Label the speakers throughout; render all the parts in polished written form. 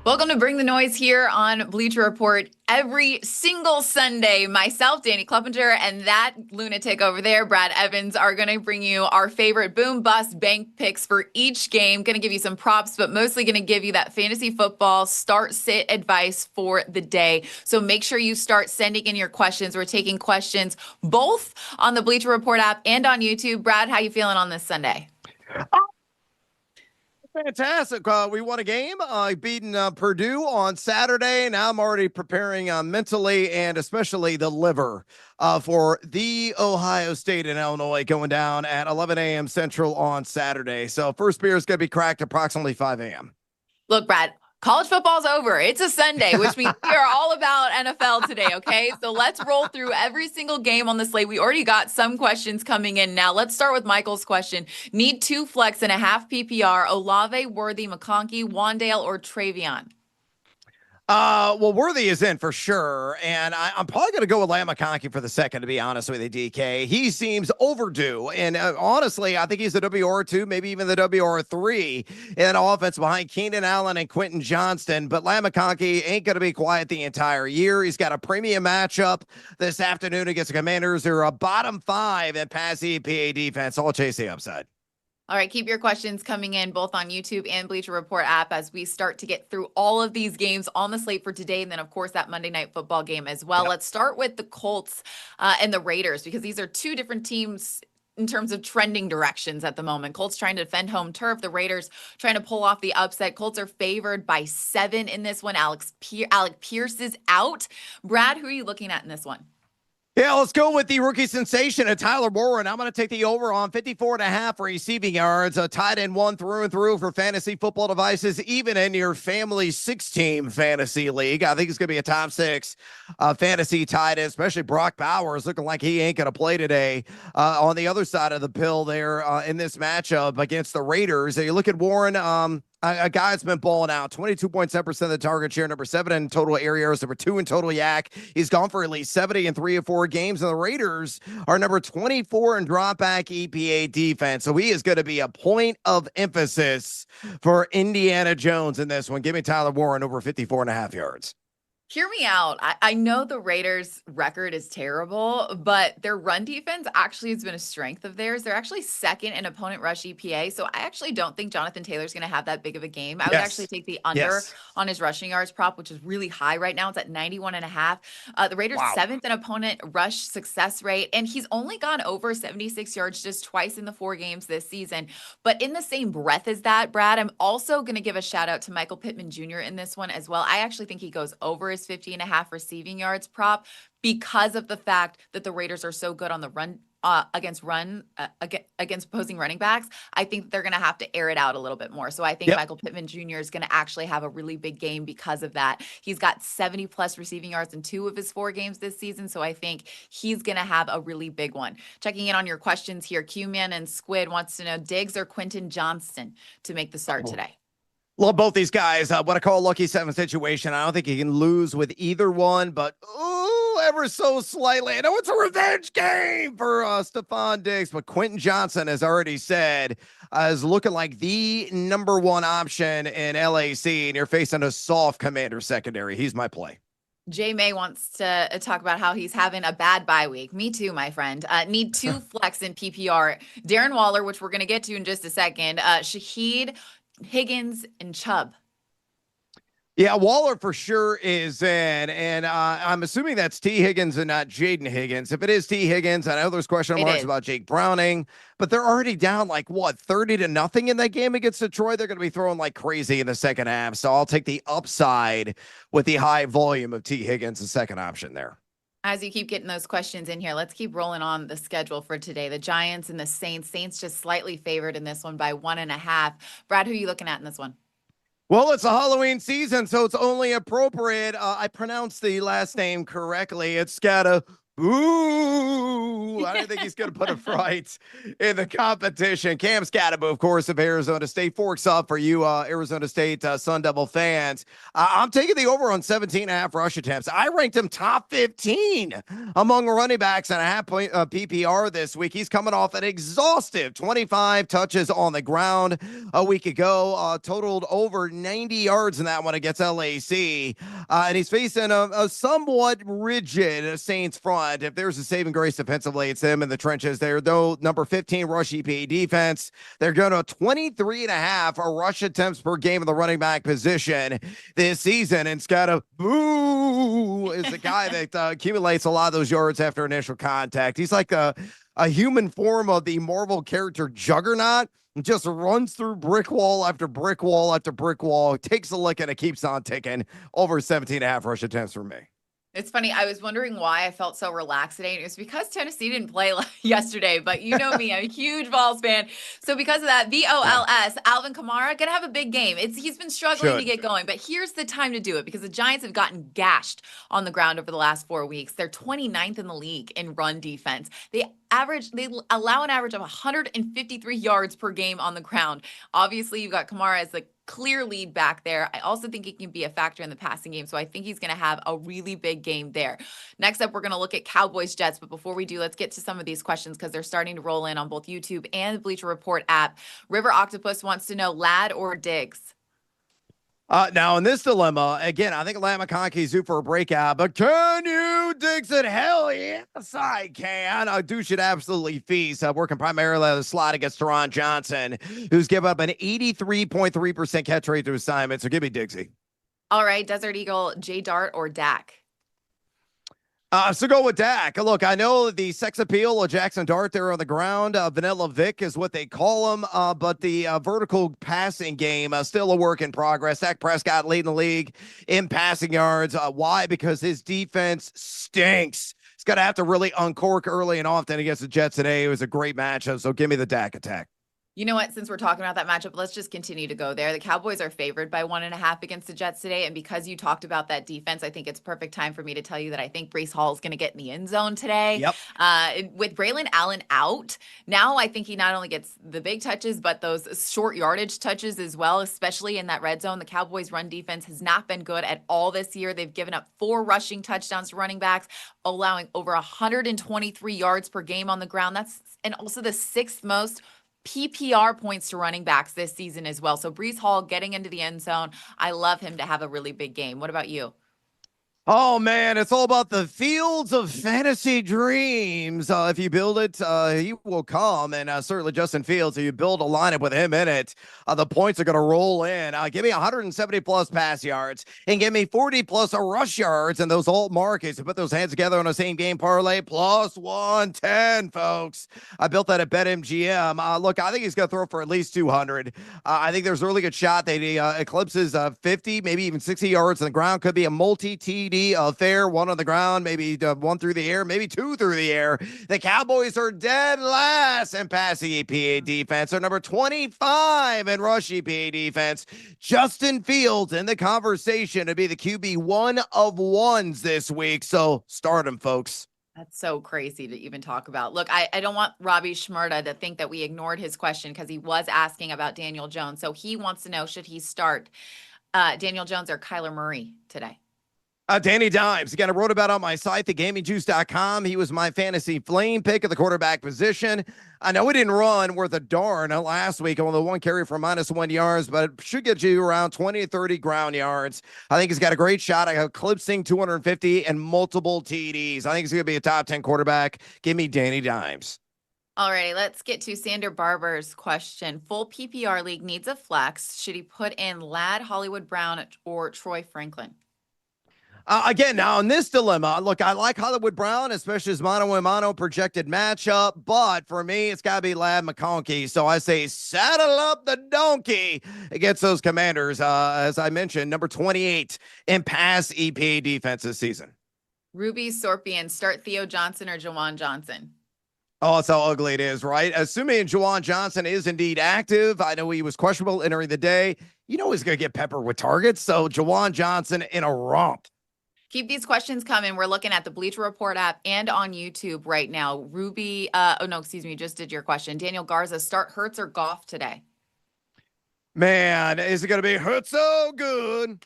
Speaker 1: Welcome to Bring the Noise here on Bleacher Report. Every single Sunday, myself, Danny Kleppinger, and that lunatic over there, Brad Evans, are going to bring you our favorite boom bust bank picks for each game. Going to give you some props, but mostly going to give you that fantasy football start sit advice for the day. So make sure you start sending in your questions. We're taking questions both on the Bleacher Report app and on YouTube. Brad, how you feeling on this Sunday?
Speaker 2: Fantastic. We won a game, beating Purdue on Saturday. Now I'm already preparing mentally and especially the liver for the Ohio State and Illinois going down at 11 a.m. Central on Saturday. So first beer is going to be cracked approximately 5 a.m.
Speaker 1: Look, Brad, college football's over. It's a Sunday, which means we are all about NFL today, okay? So let's roll through every single game on the slate. We already got some questions coming in now. Let's start with Michael's question. Need 2 flex and a half PPR, Olave, Worthy, McConkey, Wandale, or Travion?
Speaker 2: Well, Worthy is in for sure, and I'm probably going to go with Lamb McConkey for the second, to be honest with you, DK. He seems overdue, and honestly, I think he's the WR2, maybe even the WR3 in offense behind Keenan Allen and Quentin Johnston, but Lamb McConkey ain't going to be quiet the entire year. He's got a premium matchup this afternoon against the Commanders. They're a bottom 5 in pass EPA defense. I'll chase the upside.
Speaker 1: All right, keep your questions coming in both on YouTube and Bleacher Report app as we start to get through all of these games on the slate for today. And then, of course, that Monday Night Football game as well. Yep. Let's start with the Colts and the Raiders, because these are two different teams in terms of trending directions at the moment. Colts trying to defend home turf. The Raiders trying to pull off the upset. Colts are favored by 7 in this one. Alec Pierce is out. Brad, who are you looking at in this one?
Speaker 2: Yeah, let's go with the rookie sensation of Tyler Warren. I'm going to take the over on 54.5 receiving yards. A tight end 1 through and through for fantasy football devices, even in your family 6-team fantasy league. I think it's going to be a top 6 fantasy tight end, especially Brock Bowers looking like he ain't going to play today. On the other side of the pill there in this matchup against the Raiders, you look at Warren, a guy that's been balling out, 22.7% of the target share, number 7 in total air yards, number 2 in total yak. He's gone for at least 70 in 3 or 4 games, and the Raiders are number 24 in drop back EPA defense. So he is going to be a point of emphasis for Indiana Jones in this one. Give me Tyler Warren over 54.5 yards.
Speaker 1: Hear me out. I know the Raiders' record is terrible, but their run defense actually has been a strength of theirs. They're actually second in opponent rush EPA, so I actually don't think Jonathan Taylor's going to have that big of a game. I would actually take the under on his rushing yards prop, which is really high right now. It's at 91.5. The Raiders' 7th in opponent rush success rate, and he's only gone over 76 yards just twice in the 4 games this season. But in the same breath as that, Brad, I'm also going to give a shout out to Michael Pittman Jr. in this one as well. I actually think he goes over his 50.5 receiving yards prop because of the fact that the Raiders are so good on the run against opposing running backs. I think they're going to have to air it out a little bit more. So I think Michael Pittman Jr. is going to actually have a really big game because of that. He's got 70 plus receiving yards in 2 of his 4 games this season. So I think he's going to have a really big one. Checking in on your questions here. Q-Man and Squid wants to know Diggs or Quentin Johnston to make the start today.
Speaker 2: Love both these guys. What I call a lucky 7 situation. I don't think you can lose with either one, but ever so slightly. I know it's a revenge game for Stephon Diggs, but Quentin Johnston, as already said, is looking like the number 1 option in LAC, and you're facing a soft Commander secondary. He's my play.
Speaker 1: Jay May wants to talk about how he's having a bad bye week. Me too, my friend. Need 2 flex in PPR. Darren Waller, which we're going to get to in just a second. Shaheed, Higgins, and Chubb.
Speaker 2: Yeah, Waller for sure is in, and I'm assuming that's T. Higgins and not Jaden Higgins. If it is T. Higgins, I know there's question marks about Jake Browning, but they're already down like, 30-0 in that game against Detroit. They're going to be throwing like crazy in the second half, so I'll take the upside with the high volume of T. Higgins, the second option there.
Speaker 1: As you keep getting those questions in here, let's keep rolling on the schedule for today. The Giants and the Saints. Saints just slightly favored in this one by 1.5. Brad, who are you looking at in this one?
Speaker 2: Well, it's a Halloween season, so it's only appropriate. I pronounced the last name correctly. It's Scada Ooh, I don't think he's going to put a fight in the competition. Cam Scatterbo, of course, of Arizona State. Forks up for you, Arizona State Sun Devil fans. I'm taking the over on 17 and a half rush attempts. I ranked him top 15 among running backs and a half point PPR this week. He's coming off an exhaustive 25 touches on the ground a week ago, totaled over 90 yards in that one against LAC. And he's facing a somewhat rigid Saints front. If there's a saving grace defensively, it's them in the trenches there. Though number 15 rush EPA defense, they're going to 23 and a half rush attempts per game in the running back position this season. And Scott Boo is the guy that accumulates a lot of those yards after initial contact. He's like a human form of the Marvel character Juggernaut. Just runs through brick wall after brick wall after brick wall, takes a lick, and it keeps on ticking. Over 17 and a half rush attempts for me.
Speaker 1: It's funny. I was wondering why I felt so relaxed today. It was because Tennessee didn't play yesterday, but you know me, I'm a huge Vols fan. So because of that, VOLS, Alvin Kamara, gonna have a big game. He's been struggling to get going, but here's the time to do it because the Giants have gotten gashed on the ground over the last 4 weeks. They're 29th in the league in run defense. They allow an average of 153 yards per game on the ground. Obviously, you've got Kamara as the clear lead back there. I also think he can be a factor in the passing game. So I think he's going to have a really big game there. Next up, we're going to look at Cowboys Jets. But before we do, let's get to some of these questions because they're starting to roll in on both YouTube and the Bleacher Report app. River Octopus wants to know Ladd or Diggs.
Speaker 2: Now, in this dilemma, again, I think Ladd McConkey's due for a breakout, but can you, Dixon? Hell yes, I can. Dude should absolutely feast. Working primarily on the slot against Teron Johnson, who's given up an 83.3% catch rate to assignment. So give me Dixie.
Speaker 1: All right, Desert Eagle, J Dart or Dak?
Speaker 2: So go with Dak. Look, I know the sex appeal of Jackson Dart there on the ground. Vanilla Vic is what they call him. But the vertical passing game still a work in progress. Dak Prescott leading the league in passing yards. Why? Because his defense stinks. He's going to have to really uncork early and often against the Jets today. It was a great matchup. So give me the Dak attack.
Speaker 1: You know what? Since we're talking about that matchup, let's just continue to go there. The Cowboys are favored by 1.5 against the Jets today. And because you talked about that defense, I think it's perfect time for me to tell you that I think Breece Hall is going to get in the end zone today.
Speaker 2: Yep.
Speaker 1: With Braylon Allen out, now I think he not only gets the big touches, but those short yardage touches as well, especially in that red zone. The Cowboys' run defense has not been good at all this year. They've given up 4 rushing touchdowns to running backs, allowing over 123 yards per game on the ground. And also the 6th most PPR points to running backs this season as well. So Breece Hall getting into the end zone. I love him to have a really big game. What about you?
Speaker 2: Oh, man, it's all about the fields of fantasy dreams. If you build it, he will come. And certainly Justin Fields, if you build a lineup with him in it, the points are going to roll in. Give me 170-plus pass yards and give me 40-plus rush yards and those alt markets to put those hands together on a same-game parlay, plus 110, folks. I built that at BetMGM. Look, I think he's going to throw for at least 200. I think there's a really good shot that he eclipses 50, maybe even 60 yards on the ground. Could be a multi-TD affair, one on the ground, maybe one through the air, maybe 2 through the air. The Cowboys are dead last in passing EPA defense. They're number 25 in rush EPA defense. Justin Fields in the conversation to be the QB 1 of 1s this week. So start him, folks.
Speaker 1: That's so crazy to even talk about. Look, I don't want Robbie Schmerda to think that we ignored his question because he was asking about Daniel Jones. So he wants to know, should he start Daniel Jones or Kyler Murray today?
Speaker 2: Danny Dimes. Again, I wrote about on my site, thegamingjuice.com. He was my fantasy flame pick at the quarterback position. I know he didn't run worth a darn last week, only 1 carry for -1 yards, but it should get you around 20 to 30 ground yards. I think he's got a great shot. I have eclipsing 250 and multiple TDs. I think he's going to be a top 10 quarterback. Give me Danny Dimes.
Speaker 1: All right, let's get to Sander Barber's question. Full PPR league needs a flex. Should he put in Ladd, Hollywood Brown, or Troy Franklin?
Speaker 2: Again, now in this dilemma, look, I like Hollywood Brown, especially his mono-a-mono projected matchup, but for me, it's got to be Ladd McConkey. So I say saddle up the donkey against those Commanders. As I mentioned, number 28 in pass EPA defense this season.
Speaker 1: Ruby Sorpian, start Theo Johnson or Jawan Johnson?
Speaker 2: Oh, that's how ugly it is, right? Assuming Jawan Johnson is indeed active. I know he was questionable entering the day. You know he's going to get peppered with targets. So Jawan Johnson in a romp.
Speaker 1: Keep these questions coming. We're looking at the Bleacher Report app and on YouTube right now. Ruby, oh no, excuse me, just did your question. Daniel Garza, start Hurts or Goff today?
Speaker 2: Man, is it going to be hurt so good?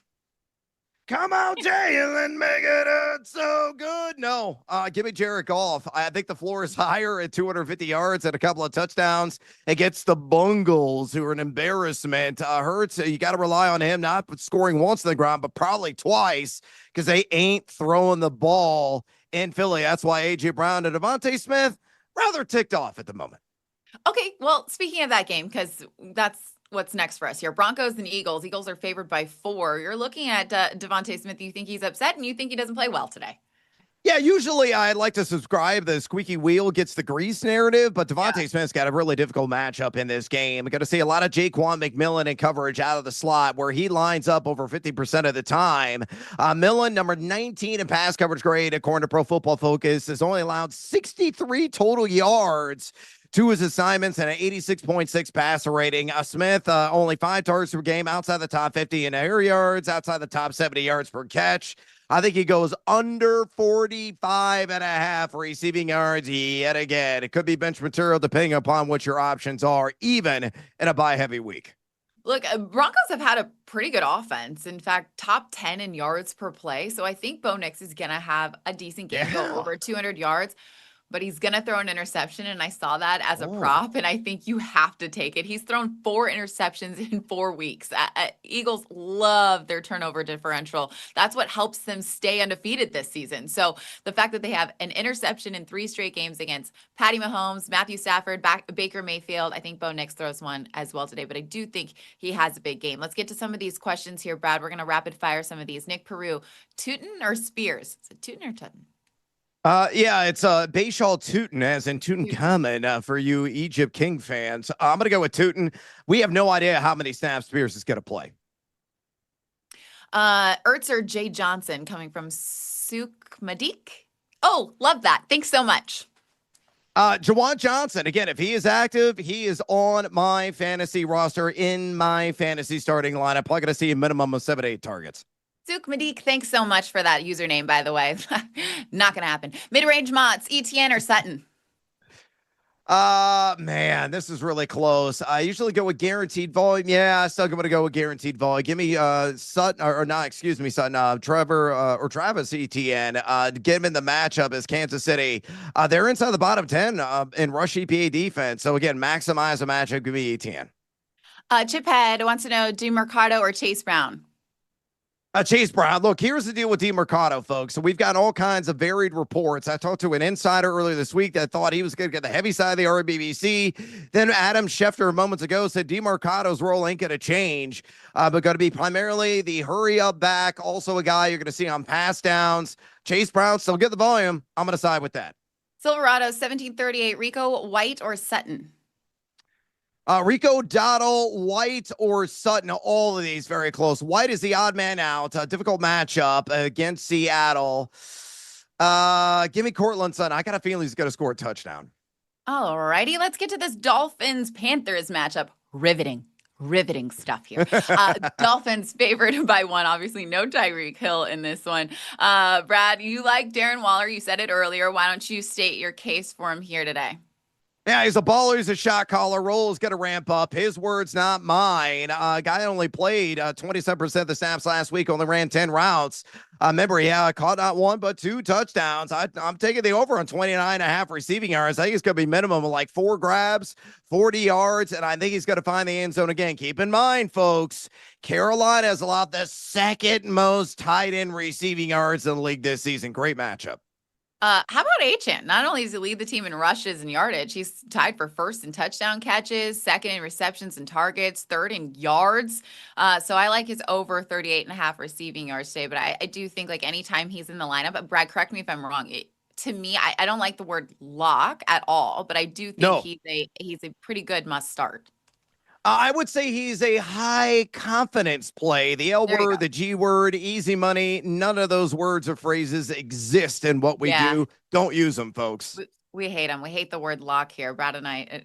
Speaker 2: Come on, Jalen, make it hurt so good. No, give me Jared Goff. I think the floor is higher at 250 yards and a couple of touchdowns against the Bungles, who are an embarrassment. Hurts, you got to rely on him not scoring once on the ground, but probably twice because they ain't throwing the ball in Philly. That's why A.J. Brown and Devontae Smith rather ticked off at the moment.
Speaker 1: Okay, well, speaking of that game, because that's what's next for us here. Broncos and Eagles. Eagles are favored by 4. You're looking at Devontae Smith. You think he's upset and you think he doesn't play well today.
Speaker 2: Yeah, usually I'd like to subscribe. The squeaky wheel gets the grease narrative, but Devontae Smith's got a really difficult matchup in this game. We're going to see a lot of Jaquan McMillan in coverage out of the slot where he lines up over 50% of the time. Millen, number 19 in pass coverage grade, according to Pro Football Focus, has only allowed 63 total yards to his assignments and an 86.6 passer rating. Smith, only 5 targets per game outside the top 50 in air yards, outside the top 70 yards per catch. I think he goes under 45 and a half receiving yards yet again. It could be bench material depending upon what your options are, even in a bye heavy week.
Speaker 1: Look, Broncos have had a pretty good offense. In fact, top 10 in yards per play. So I think Bo Nix is going to have a decent game, go over 200 yards. But he's going to throw an interception, and I saw that as a prop, and I think you have to take it. He's thrown 4 interceptions in 4 weeks. Eagles love their turnover differential. That's what helps them stay undefeated this season. So the fact that they have an interception in 3 straight games against Patty Mahomes, Matthew Stafford, Baker Mayfield, I think Bo Nix throws one as well today, but I do think he has a big game. Let's get to some of these questions here, Brad. We're going to rapid fire some of these. Nick Peru, Tootin or Spears? Is it Tootin or Tutton?
Speaker 2: Yeah, it's Bashal Tootin, as in Tutankhamun, for you Egypt King fans. I'm going to go with Tootin. We have no idea how many snaps Spears is going to play.
Speaker 1: Ertz or Jay Johnson, coming from Suk Madik? Oh, love that. Thanks so much.
Speaker 2: Jawan Johnson, again, if he is active, he is on my fantasy roster in my fantasy starting lineup. I'm going to see a minimum of 7-8 targets.
Speaker 1: Suk Madik, thanks so much for that username, by the way. Not going to happen. Mid-range Mots, Etienne or Sutton?
Speaker 2: Man, this is really close. I usually go with guaranteed volume. Yeah, I still going to go with guaranteed volume. Give me Sutton or not, excuse me, Sutton, Trevor or Travis Etienne. Get him in the matchup as Kansas City. They're inside the bottom 10 in rush EPA defense. So again, maximize the matchup. Give me Etienne.
Speaker 1: Chiphead wants to know DeMercado or Chase Brown?
Speaker 2: Chase Brown. Look, here's the deal with DeMercado, folks. So we've got all kinds of varied reports. I talked to an insider earlier this week that thought he was going to get the heavy side of the RBBC. Then Adam Schefter moments ago said DeMercado's role ain't going to change, but going to be primarily the hurry up back. Also a guy you're going to see on pass downs. Chase Brown still get the volume. I'm going to side with that.
Speaker 1: Silverado 1738, Rico White or Sutton?
Speaker 2: Rico Dowdle, White, or Sutton, all of these very close. White is the odd man out. A difficult matchup against Seattle. Give me Cortland Sutton. I got a feeling he's going to score a touchdown.
Speaker 1: All righty, let's get to this Dolphins-Panthers matchup. Riveting stuff here. Dolphins favored by 1. Obviously, no Tyreek Hill in this one. Brad, you like Darren Waller. You said it earlier. Why don't you state your case for him here today?
Speaker 2: Yeah, he's a baller. He's a shot caller. Roll is going to ramp up. His words, not mine. Guy only played 27% of the snaps last week, only ran 10 routes. Remember, caught not 1, but 2 touchdowns. I'm taking the over on 29.5 receiving yards. I think it's going to be minimum of like 4 grabs, 40 yards, and I think he's going to find the end zone again. Keep in mind, folks, Carolina has allowed the second most tight end receiving yards in the league this season. Great matchup.
Speaker 1: How about Achane? Not only does he lead the team in rushes and yardage, he's tied for first in touchdown catches, second in receptions and targets, third in yards. So I like his over 38.5 receiving yards today. But I do think like anytime he's in the lineup, Brad, correct me if I'm wrong. To me, I don't like the word lock at all, but I do think he's a pretty good must start.
Speaker 2: I would say he's a high confidence play. The L word, the G word, easy money. None of those words or phrases exist in what we do. Don't use them, folks.
Speaker 1: We hate them. We hate the word lock here. Brad and I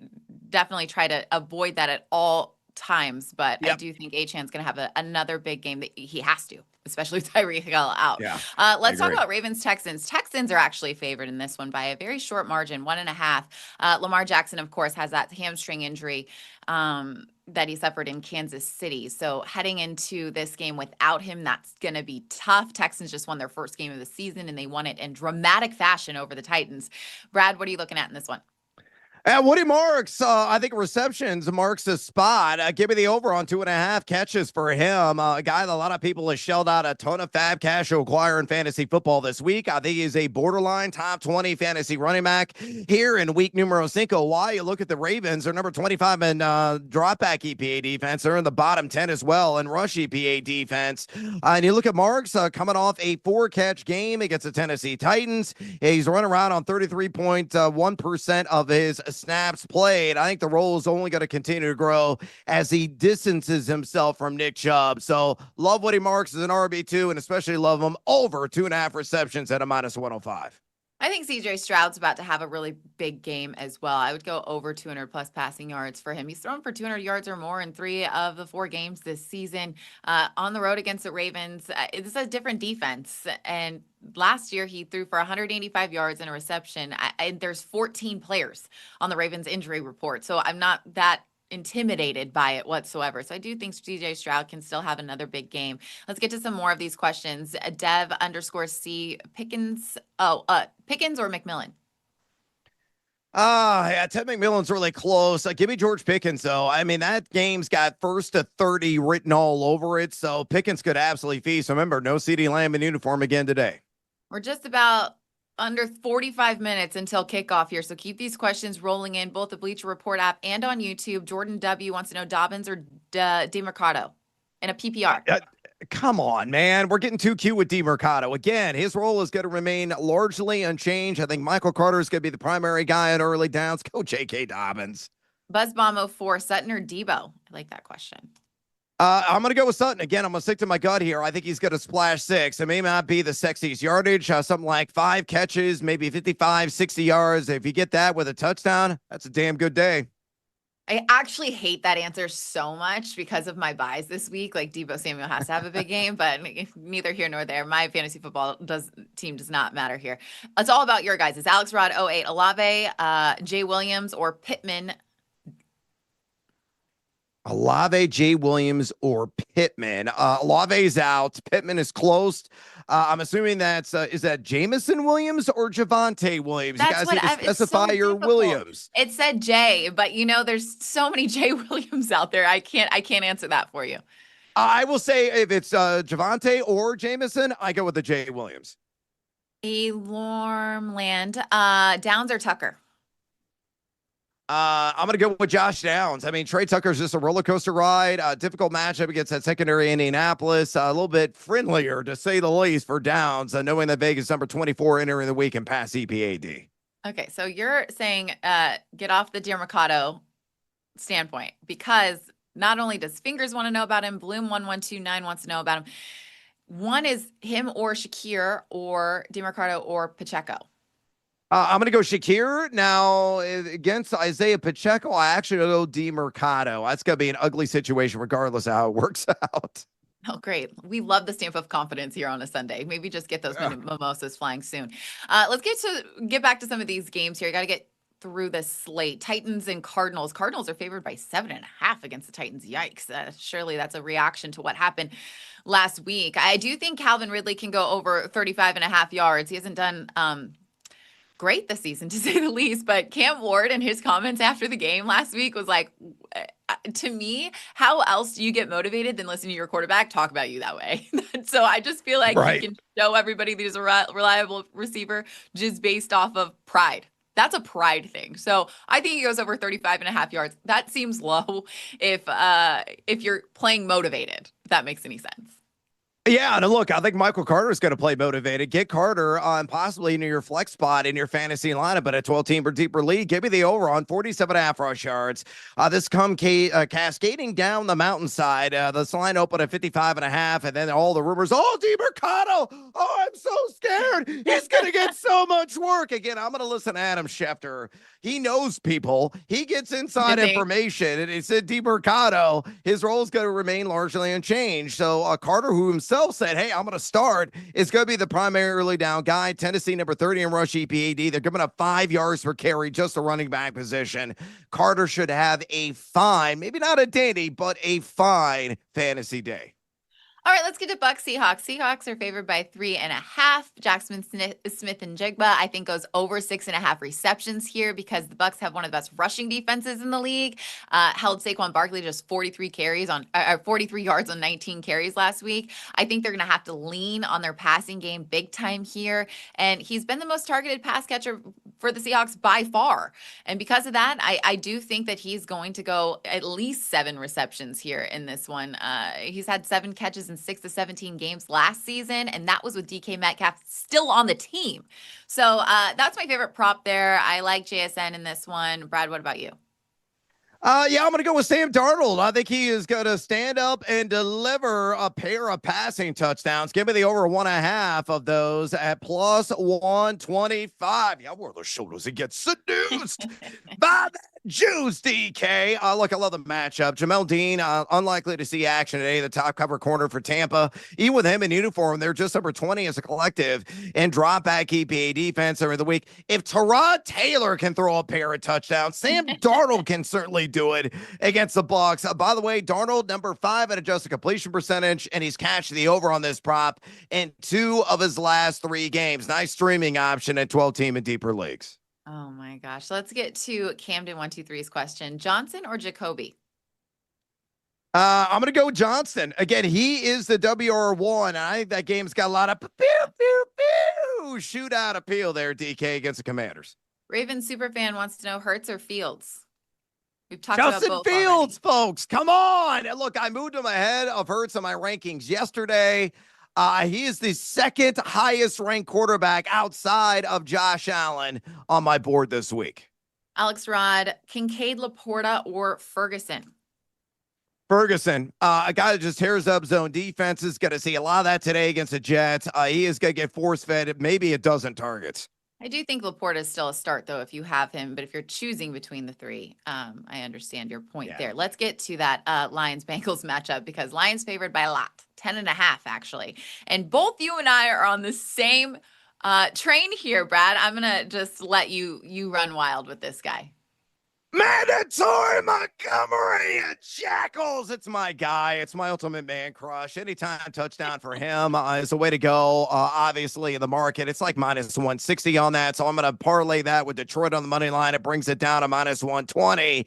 Speaker 1: definitely try to avoid that at all times, but I
Speaker 2: Yep.
Speaker 1: do think Achan's going to have another big game that he has to, especially with Tyreek Hill out.
Speaker 2: Yeah, I
Speaker 1: Let's talk
Speaker 2: agree.
Speaker 1: about Ravens Texans. Texans are actually favored in this one by a very short margin, 1.5. Lamar Jackson, of course, has that hamstring injury that he suffered in Kansas City. So heading into this game without him, that's going to be tough. Texans just won their first game of the season, and they won it in dramatic fashion over the Titans. Brad, what are you looking at in this one?
Speaker 2: And Woody Marks, I think receptions marks the spot. Give me the over on 2.5 catches for him. A guy that a lot of people have shelled out a ton of fab cash to acquire in fantasy football this week. I think he's a borderline top 20 fantasy running back here in week numero 5. Why? You look at the Ravens, they're number 25 in drop back EPA defense. They're in the bottom 10 as well in rush EPA defense. And you look at Marks coming off a 4-catch game against the Tennessee Titans. He's running around on 33.1% of his snaps played. I think the role is only going to continue to grow as he distances himself from Nick Chubb. So love Woody Marks as an RB2, and especially love him over 2.5 receptions at a -105.
Speaker 1: I think CJ Stroud's about to have a really big game as well. I would go over 200 plus passing yards for him. He's thrown for 200 yards or more in 3 of the 4 games this season. On the road against the Ravens, it's a different defense. And last year, he threw for 185 yards and a reception. And there's 14 players on the Ravens injury report. So I'm not that intimidated by it whatsoever. So I do think CJ Stroud can still have another big game. Let's get to some more of these questions. Dev_C Pickens. Pickens or McMillan?
Speaker 2: Yeah, Ted McMillan's really close. Give me George Pickens, though. I mean, that game's got 1st to 30 written all over it, so Pickens could absolutely feast. Remember, no CeeDee Lamb in uniform again today.
Speaker 1: We're just about under 45 minutes until kickoff here, so keep these questions rolling in, both the Bleacher Report app and on YouTube. Jordan W. wants to know Dobbins or DeMercado in a PPR.
Speaker 2: Come on, man. We're getting too cute with DeMercado. Again, his role is going to remain largely unchanged. I think Michael Carter is going to be the primary guy in early downs. Go J.K. Dobbins.
Speaker 1: BuzzBomb04, Sutton or Debo? I like that question.
Speaker 2: I'm going to go with Sutton. Again, I'm going to stick to my gut here. I think he's going to splash 6. It may not be the sexiest yardage, something like 5 catches, maybe 55, 60 yards. If you get that with a touchdown, that's a damn good day.
Speaker 1: I actually hate that answer so much because of my buys this week. Like Debo Samuel has to have a big game, but neither here nor there. My fantasy football team does not matter here. It's all about your guys. It's Alex Rod 08, Olave, Jay Williams, or Pittman.
Speaker 2: Olave, Jay Williams, or Pittman. Olave's out. Pittman is close. I'm assuming is that Jamison Williams or Javonte Williams?
Speaker 1: That's
Speaker 2: you guys need to specify
Speaker 1: so
Speaker 2: your
Speaker 1: difficult.
Speaker 2: Williams.
Speaker 1: It said Jay, but there's so many Jay Williams out there. I can't answer that for you.
Speaker 2: I will say if it's Javonte or Jamison, I go with the Jay Williams.
Speaker 1: A warm land. Downs or Tucker?
Speaker 2: I'm going to go with Josh Downs. I mean, Trey Tucker's just a roller coaster ride. Difficult matchup against that secondary Indianapolis. A little bit friendlier, to say the least, for Downs, knowing that Vegas number 24 entering the week and pass EPAD.
Speaker 1: Okay, so you're saying get off the DeMercado standpoint, because not only does Fingers want to know about him, Bloom1129 wants to know about him. One is him or Shakir or DeMercado or Pacheco.
Speaker 2: I'm going to go Shakir. Now, against Isaiah Pacheco, I actually go DeMercado. That's going to be an ugly situation regardless of how it works out.
Speaker 1: Oh, great. We love the stamp of confidence here on a Sunday. Maybe just get those mimosas flying soon. Let's get back to some of these games here. You got to get through this slate. Titans and Cardinals. Cardinals are favored by 7.5 against the Titans. Yikes. Surely that's a reaction to what happened last week. I do think Calvin Ridley can go over 35.5 yards. He hasn't done great this season, to say the least, but Cam Ward and his comments after the game last week was like, to me, how else do you get motivated than listening to your quarterback talk about you that way? So I just feel like you can show everybody that he's a reliable receiver just based off of pride. That's a pride thing. So I think he goes over 35.5 yards. That seems low if you're playing motivated, if that makes any sense.
Speaker 2: Yeah, and look, I think Michael Carter is going to play motivated. Get Carter on possibly into your flex spot in your fantasy lineup, but a 12-team or deeper league. Give me the over on 47.5 rush yards. This come cascading down the mountainside. This line opened at 55.5, and then all the rumors. Oh, DeMercado! Oh, I'm so scared. He's going to get so much work. Again, I'm going to listen to Adam Schefter. He knows people. He gets
Speaker 1: You
Speaker 2: inside
Speaker 1: think?
Speaker 2: information. And it's a DeMercado. His role is going to remain largely unchanged. So Carter, who himself said, hey, I'm going to start, is going to be the primary early down guy. Tennessee, number 30 in rush EPAD. They're giving up 5 yards per carry, just a running back position. Carter should have a fine, maybe not a dandy, but a fine fantasy day.
Speaker 1: All right, let's get to Bucks Seahawks. Seahawks are favored by 3.5. Jackson Smith and Jigba, I think, goes over 6.5 receptions here because the Bucks have one of the best rushing defenses in the league. Held Saquon Barkley just 43 yards on 19 carries last week. I think they're going to have to lean on their passing game big time here, and he's been the most targeted pass catcher for the Seahawks by far. And because of that, I do think that he's going to go at least 7 receptions here in this one. He's had 7 catches in 6 to 17 games last season, and that was with DK Metcalf still on the team. So that's my favorite prop there. I like JSN in this one. Brad, what about you?
Speaker 2: Yeah, I'm going to go with Sam Darnold. I think he is going to stand up and deliver a pair of passing touchdowns. Give me the over 1.5 of those at plus 125. Yeah, where the shoulders he gets seduced by that juice, DK. Look, I love the matchup. Jamel Dean, unlikely to see action today, the top cover corner for Tampa. Even with him in uniform, they're just over 20 as a collective and drop back EPA defense over the week. If Tyrod Taylor can throw a pair of touchdowns, Sam Darnold can certainly do it against the Bucks. By the way, Darnold, number 5 at adjusted completion percentage, and he's cashed the over on this prop in 2 of his last 3 games. Nice streaming option at 12-team and deeper leagues.
Speaker 1: Oh my gosh. Let's get to Camden 123's question. Johnson or Jacoby?
Speaker 2: I'm going to go with Johnston. Again, he is the WR1. And I think that game's got a lot of shootout appeal there, DK, against the Commanders.
Speaker 1: Raven Superfan wants to know Hurts or Fields? We've talked about
Speaker 2: Justin
Speaker 1: both
Speaker 2: Fields,
Speaker 1: already.
Speaker 2: folks, come on. And look, I moved him ahead of Hurts in my rankings yesterday. He is the second highest ranked quarterback outside of Josh Allen on my board this week.
Speaker 1: Alex Rod, Kincaid, Laporta, or Ferguson?
Speaker 2: Ferguson, a guy that just tears up zone defenses. Going to see a lot of that today against the Jets. He is going to get force fed maybe a dozen targets.
Speaker 1: I do think Laporta is still a start, though, if you have him. But if you're choosing between the 3, I understand your point there. Let's get to that Lions-Bengals matchup because Lions favored by a lot, 10.5 actually. And both you and I are on the same train here, Brad. I'm gonna just let you run wild with this guy.
Speaker 2: Mandatory Montgomery and Jackals. It's my guy. It's my ultimate man crush. Anytime touchdown for him is a way to go. Obviously, in the market, it's like minus 160 on that. So I'm going to parlay that with Detroit on the money line. It brings it down to minus 120.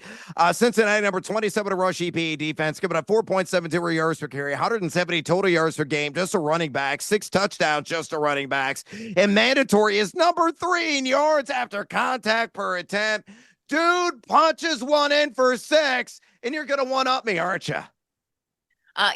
Speaker 2: Cincinnati, number 27 to rush EPA defense, giving up 4.72 yards per carry, 170 total yards per game, just a running back, 6 touchdowns, just a running backs. And mandatory is number 3 in yards after contact per attempt. Dude punches one in for 6, and you're going to one-up me, aren't you?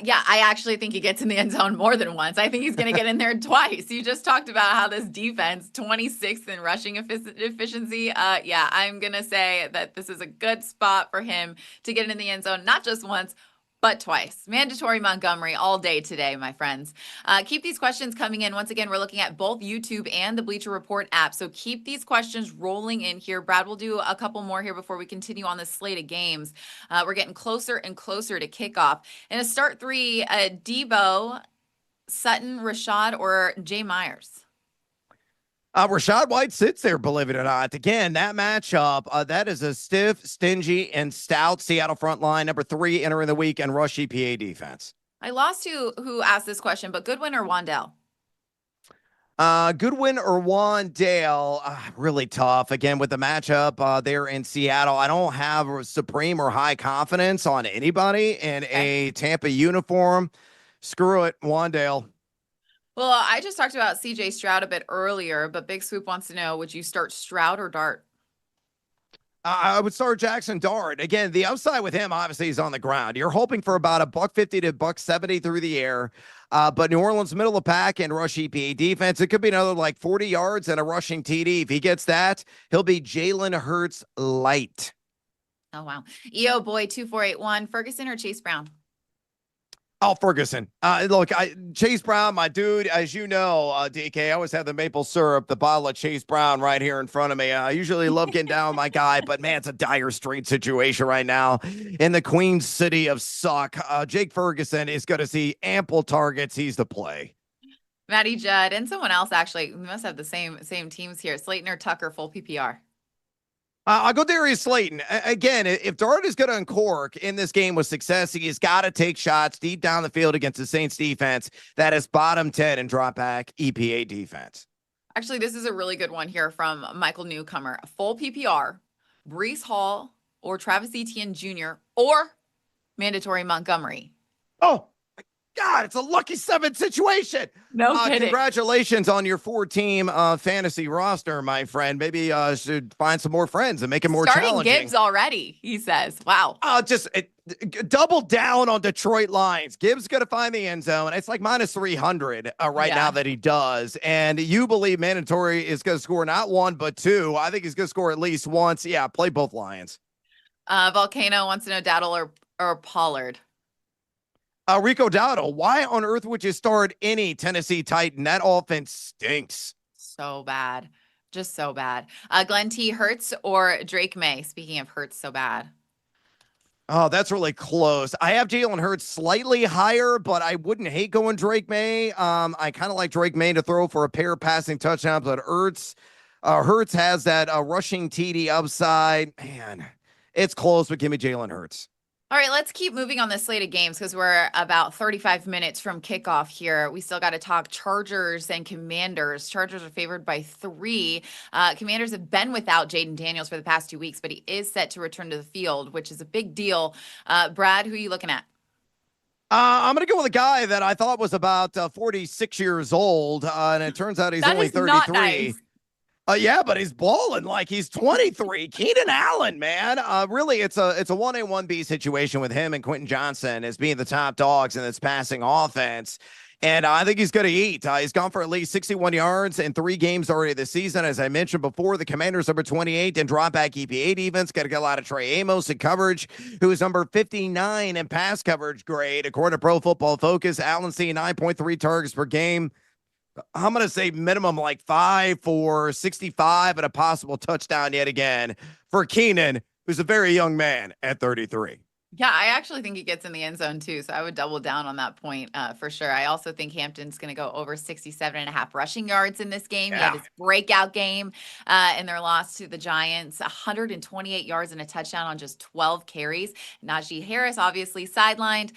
Speaker 1: Yeah, I actually think he gets in the end zone more than once. I think he's going to get in there twice. You just talked about how this defense, 26th in rushing efficiency. Yeah, I'm going to say that this is a good spot for him to get in the end zone, not just once, but twice. Mandatory Montgomery all day today, my friends. Keep these questions coming in. Once again, we're looking at both YouTube and the Bleacher Report app. So keep these questions rolling in here. Brad will do a couple more here before we continue on this slate of games. We're getting closer and closer to kickoff. In a start 3, Debo, Sutton, Rashad, or Jay Myers?
Speaker 2: Rashad White sits there, believe it or not. Again, that matchup, that is a stiff, stingy, and stout Seattle front line, number 3 entering the week, and rush EPA defense.
Speaker 1: I lost who asked this question, but Goodwin or Wandell?
Speaker 2: Goodwin or Wandale, really tough. Again, with the matchup there in Seattle, I don't have supreme or high confidence on anybody in a Tampa uniform. Screw it, Wandale.
Speaker 1: Well, I just talked about CJ Stroud a bit earlier, but Big Swoop wants to know, would you start Stroud or Dart?
Speaker 2: I would start Jackson Dart. Again, the upside with him, obviously, is on the ground. You're hoping for about a $150 to $170 through the air. But New Orleans, middle of pack and rush EPA defense, it could be another like 40 yards and a rushing TD. If he gets that, he'll be Jalen Hurts light.
Speaker 1: Oh, wow. EO Boy 2481, Ferguson or Chase Brown?
Speaker 2: Oh, Ferguson. Look, Chase Brown, my dude, as you know, DK, I always have the maple syrup, the bottle of Chase Brown right here in front of me. I usually love getting down with my guy, but man, it's a dire straight situation right now in the Queen City of Suck. Jake Ferguson is going to see ample targets. He's the play.
Speaker 1: Matty Judd and someone else actually. We must have the same teams here. Slayton or Tucker, full PPR.
Speaker 2: I'll go Darius Slayton. Again, if Dart is going to uncork in this game with success, he's got to take shots deep down the field against the Saints defense that is bottom 10 and drop back EPA defense.
Speaker 1: Actually, this is a really good one here from Michael Newcomer. Full PPR, Brees Hall or Travis Etienne Jr. or mandatory Montgomery.
Speaker 2: Oh, God, it's a lucky seven situation.
Speaker 1: No kidding.
Speaker 2: Congratulations on your four-team fantasy roster, my friend. Maybe should find some more friends and make it more
Speaker 1: Starting
Speaker 2: challenging.
Speaker 1: Gibbs already, he says. Wow.
Speaker 2: Double down on Detroit Lions. Gibbs going to find the end zone. It's like minus 300 right now that he does. And you believe mandatory is going to score not one, but two. I think he's going to score at least once. Yeah, play both Lions.
Speaker 1: Volcano wants to know Daddle or Pollard.
Speaker 2: Rico Dowdle, why on earth would you start any Tennessee Titan? That offense stinks.
Speaker 1: So bad. Just so bad. Glenn T. Hurts or Drake May? Speaking of Hurts so bad.
Speaker 2: Oh, that's really close. I have Jalen Hurts slightly higher, but I wouldn't hate going Drake May. I kind of like Drake May to throw for a pair of passing touchdowns, but Hurts has that rushing TD upside. Man, it's close, but give me Jalen Hurts.
Speaker 1: All right, let's keep moving on this slate of games because we're about 35 minutes from kickoff here. We still got to talk Chargers and Commanders. Chargers are favored by 3. Commanders have been without Jaden Daniels for the past 2 weeks, but he is set to return to the field, which is a big deal. Brad, who are you looking at?
Speaker 2: I'm going to go with a guy that I thought was about 46 years old, and it turns out he's only 33.
Speaker 1: Not nice.
Speaker 2: Yeah, but he's balling like he's 23. Keenan Allen, man. Really, it's a 1A, 1B situation with him and Quentin Johnson as being the top dogs in this passing offense. And I think he's going to eat. He's gone for at least 61 yards in 3 games already this season. As I mentioned before, the Commanders number 28 in drop back EPA defense. Got to get a lot of Trey Amos in coverage, who is number 59 in pass coverage grade. According to Pro Football Focus, Allen seeing 9.3 targets per game. I'm going to say minimum like 5 for 65 and a possible touchdown yet again for Keenan, who's a very young man at 33.
Speaker 1: Yeah, I actually think he gets in the end zone too. So I would double down on that point for sure. I also think Hampton's going to go over 67.5 rushing yards in this game. Yeah. He had his breakout game in their loss to the Giants, 128 yards and a touchdown on just 12 carries. Najee Harris, obviously sidelined.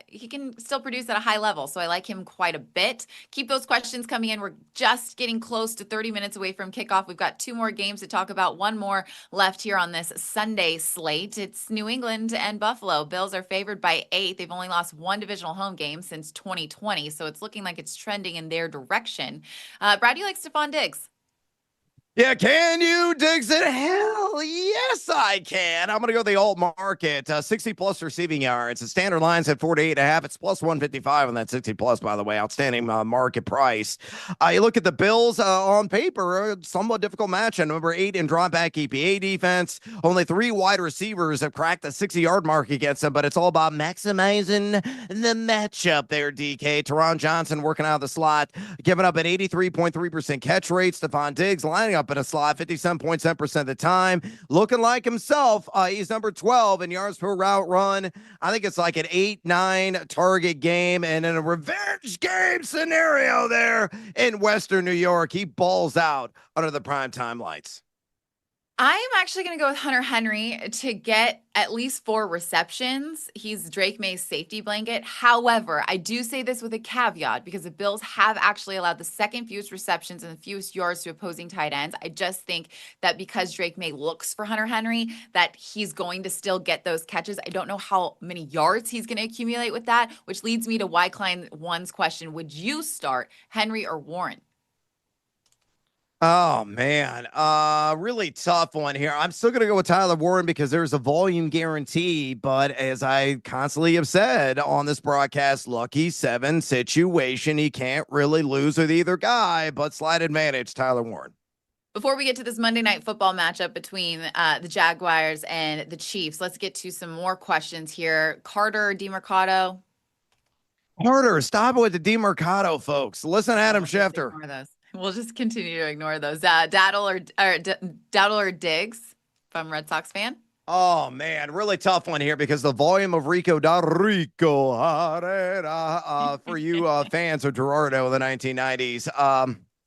Speaker 1: He can still produce at a high level. So I like him quite a bit. Keep those questions coming in. We're just getting close to 30 minutes away from kickoff. We've got 2 more games to talk about. One more left here on this Sunday slate. It's New England and Buffalo. Bills are favored by 8. They've only lost 1 divisional home game since 2020, so it's looking like it's trending in their direction. Brad, you like Stephon Diggs?
Speaker 2: Yeah, can you, Diggs it? Hell yes, I can. I'm going to go the alt market, 60 plus receiving yards. The standard line's at 48.5. It's plus 155 on that 60 plus, by the way. Outstanding market price. You look at the Bills on paper, somewhat difficult match. Number 8 in drop back EPA defense. Only 3 wide receivers have cracked the 60-yard mark against them, but it's all about maximizing the matchup there, DK. Teron Johnson working out of the slot, giving up an 83.3% catch rate. Stephon Diggs lining up in a slot 57.7% of the time, looking like himself. He's number 12 in yards per route run. I think it's like an 8-9 target game, and in a revenge game scenario there in Western New York, he balls out under the primetime lights.
Speaker 1: I am actually going to go with Hunter Henry to get at least 4 receptions. He's Drake May's safety blanket. However, I do say this with a caveat because the Bills have actually allowed the second fewest receptions and the fewest yards to opposing tight ends. I just think that because Drake May looks for Hunter Henry, that he's going to still get those catches. I don't know how many yards he's going to accumulate with that, which leads me to Klein 1's question. Would you start Henry or Warren?
Speaker 2: Oh, man. Really tough one here. I'm still going to go with Tyler Warren because there's a volume guarantee. But as I constantly have said on this broadcast, lucky 7 situation. He can't really lose with either guy, but slight advantage, Tyler Warren.
Speaker 1: Before we get to this Monday Night Football matchup between the Jaguars and the Chiefs, let's get to some more questions here. Carter DeMercado.
Speaker 2: Harder. Stop with the DeMarcado, folks. Listen,
Speaker 1: Oh,
Speaker 2: Adam
Speaker 1: we'll just
Speaker 2: Schefter.
Speaker 1: ignore those. We'll just continue to ignore those. Daddle or Diggs, if I'm a Red Sox fan.
Speaker 2: Oh man, really tough one here because the volume of Rico da Rico for you fans of Gerardo in the 1990s.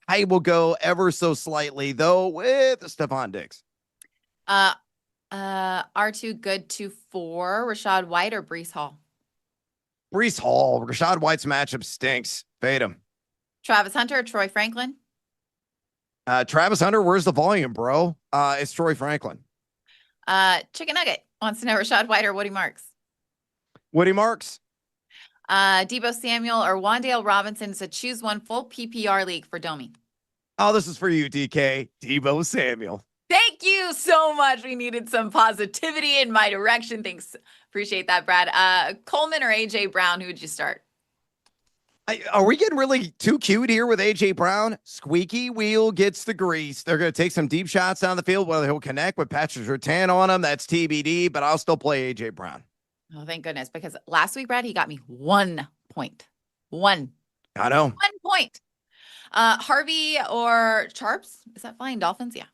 Speaker 2: I will go ever so slightly though with Stephon Diggs.
Speaker 1: Uh, R2 good to four. Rashad White or Brees Hall.
Speaker 2: Brees Hall, Rashad White's matchup stinks. Fade him.
Speaker 1: Travis Hunter or Troy Franklin.
Speaker 2: Travis Hunter, where's the volume, bro? It's Troy Franklin.
Speaker 1: Chicken Nugget wants to know Rashad White or Woody Marks.
Speaker 2: Woody Marks.
Speaker 1: Debo Samuel or Wandale Robinson. It's a choose one full PPR league for Domi.
Speaker 2: Oh, this is for you, DK. Debo Samuel.
Speaker 1: Thank you so much. We needed some positivity in my direction. Thanks. Appreciate that, Brad. Coleman or AJ Brown, who would you start?
Speaker 2: Are we getting really too cute here with AJ Brown? Squeaky wheel gets the grease. They're going to take some deep shots down the field. Whether he'll connect with Patrick Surtain on him, that's TBD, but I'll still play AJ Brown.
Speaker 1: Oh, thank goodness. Because last week, Brad, he got me 1 point. One.
Speaker 2: I know.
Speaker 1: 1 point. Harvey or Sharps? Is that flying Dolphins? Yeah.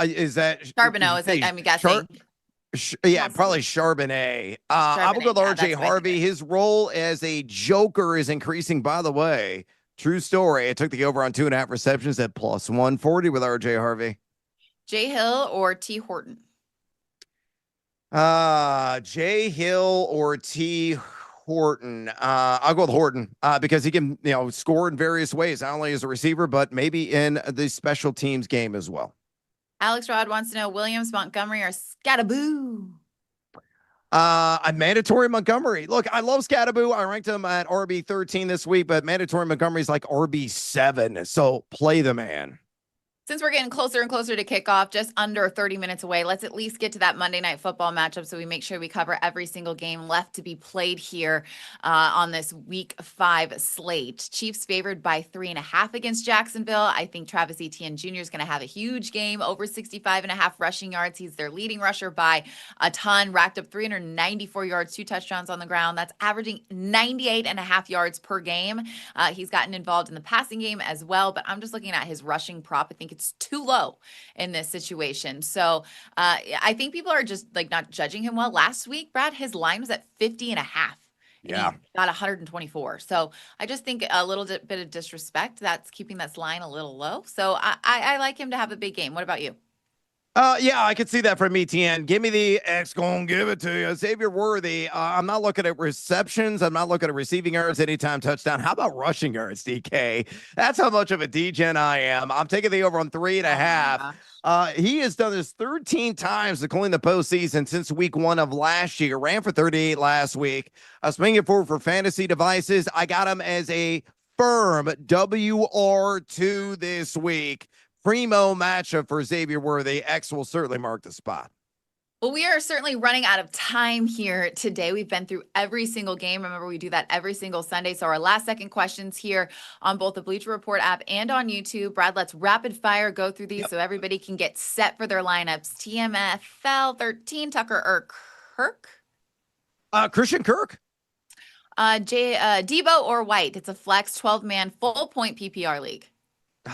Speaker 2: Is that
Speaker 1: Charbonneau? Is it? I'm guessing.
Speaker 2: Yeah, probably Charbonnet. I will go with RJ Harvey. His role as a joker is increasing, by the way. True story. I took the over on 2.5 receptions at plus 140 with RJ Harvey.
Speaker 1: Jay Hill or T Horton?
Speaker 2: Jay Hill or T Horton. I'll go with Horton because he can, score in various ways, not only as a receiver, but maybe in the special teams game as well.
Speaker 1: Alex Rod wants to know Williams, Montgomery, or Scattaboo.
Speaker 2: Mandatory Montgomery. Look, I love Scattaboo. I ranked him at RB 13 this week, but mandatory Montgomery's like RB 7. So play the man.
Speaker 1: Since we're getting closer and closer to kickoff, just under 30 minutes away, let's at least get to that Monday Night Football matchup so we make sure we cover every single game left to be played here on this Week 5 slate. Chiefs favored by 3.5 against Jacksonville. I think Travis Etienne Jr. is going to have a huge game, over 65.5 rushing yards. He's their leading rusher by a ton, racked up 394 yards, 2 touchdowns on the ground. That's averaging 98.5 yards per game. He's gotten involved in the passing game as well, but I'm just looking at his rushing prop. I think it's too low in this situation. So I think people are just like not judging him well. Last week, Brad, his line was at 50.5. Yeah. He got 124. So I just think a little bit of disrespect. That's keeping that line a little low. So I like him to have a big game. What about you?
Speaker 2: Yeah, I can see that from ETN. Give me the X, gonna give it to you. Xavier Worthy. I'm not looking at receptions. I'm not looking at receiving yards, anytime touchdown. How about rushing yards, DK? That's how much of a degen I am. I'm taking the over on 3.5. He has done this 13 times, including the postseason since week 1 of last year. Ran for 38 last week. Swinging forward for fantasy devices. I got him as a firm WR2 this week. Primo matchup for Xavier Worthy. X will certainly mark the spot.
Speaker 1: Well, we are certainly running out of time here today. We've been through every single game. Remember, we do that every single Sunday. So our last second questions here on both the Bleacher Report app and on YouTube. Brad, let's rapid fire go through these so everybody can get set for their lineups. TMFL 13, Tucker or Kirk?
Speaker 2: Christian Kirk.
Speaker 1: Debo or White? It's a flex 12-man full point PPR league.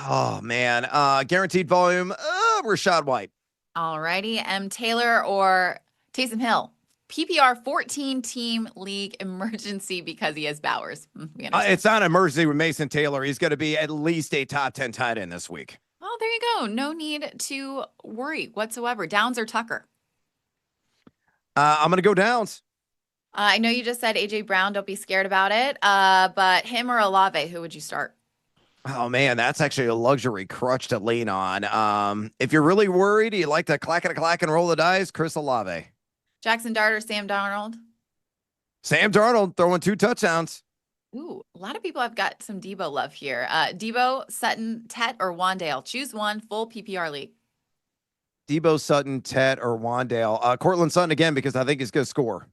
Speaker 2: Oh, man. Guaranteed volume. Rashad White.
Speaker 1: All righty. M. Taylor or Taysom Hill? PPR 14-team league emergency because he has Bowers.
Speaker 2: It's not an emergency with Mason Taylor. He's going to be at least a top 10 tight end this week.
Speaker 1: Oh, there you go. No need to worry whatsoever. Downs or Tucker?
Speaker 2: I'm going to go Downs.
Speaker 1: I know you just said AJ Brown. Don't be scared about it. But him or Olave, who would you start?
Speaker 2: Oh, man, that's actually a luxury crutch to lean on. If you're really worried, you like to clack and roll the dice, Chris Olave.
Speaker 1: Jackson Dart or Sam Darnold?
Speaker 2: Sam Darnold throwing 2 touchdowns.
Speaker 1: Ooh, a lot of people have got some Debo love here. Debo, Sutton, Tet, or Wandale? Choose one, full PPR league.
Speaker 2: Debo, Sutton, Tet, or Wandale. Cortland Sutton again because I think he's going to score.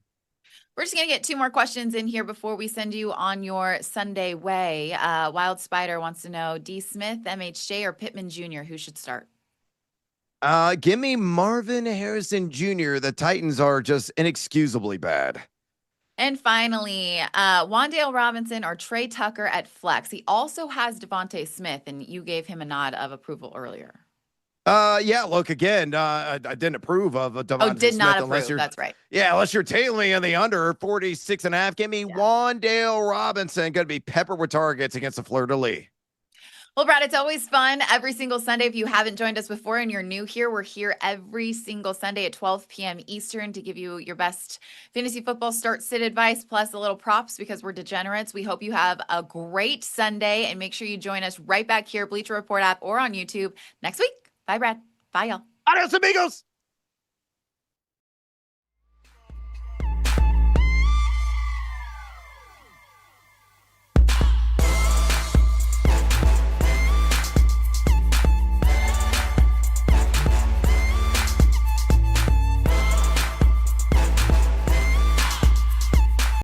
Speaker 1: We're just going to get 2 more questions in here before we send you on your Sunday way. Wild Spider wants to know D. Smith, MHJ, or Pittman Jr., who should start?
Speaker 2: Give me Marvin Harrison Jr. The Titans are just inexcusably bad.
Speaker 1: And finally, Wandale Robinson or Trey Tucker at flex. He also has Devontae Smith, and you gave him a nod of approval earlier.
Speaker 2: Yeah, look again. I didn't approve of
Speaker 1: Oh,
Speaker 2: Devontae
Speaker 1: did not
Speaker 2: Smith unless
Speaker 1: approve.
Speaker 2: you're,
Speaker 1: That's right.
Speaker 2: yeah, unless you're tailing in the under 46 and a half. Give me
Speaker 1: Yeah.
Speaker 2: Wandale Robinson, going to be peppered with targets against the Fleur de Lis.
Speaker 1: Well, Brad, it's always fun every single Sunday. If you haven't joined us before and you're new here, we're here every single Sunday at 12 p.m. Eastern to give you your best fantasy football start sit advice, plus a little props because we're degenerates. We hope you have a great Sunday and make sure you join us right back here, Bleacher Report app or on YouTube next week. Bye, Brad. Bye, y'all.
Speaker 2: Adios, amigos.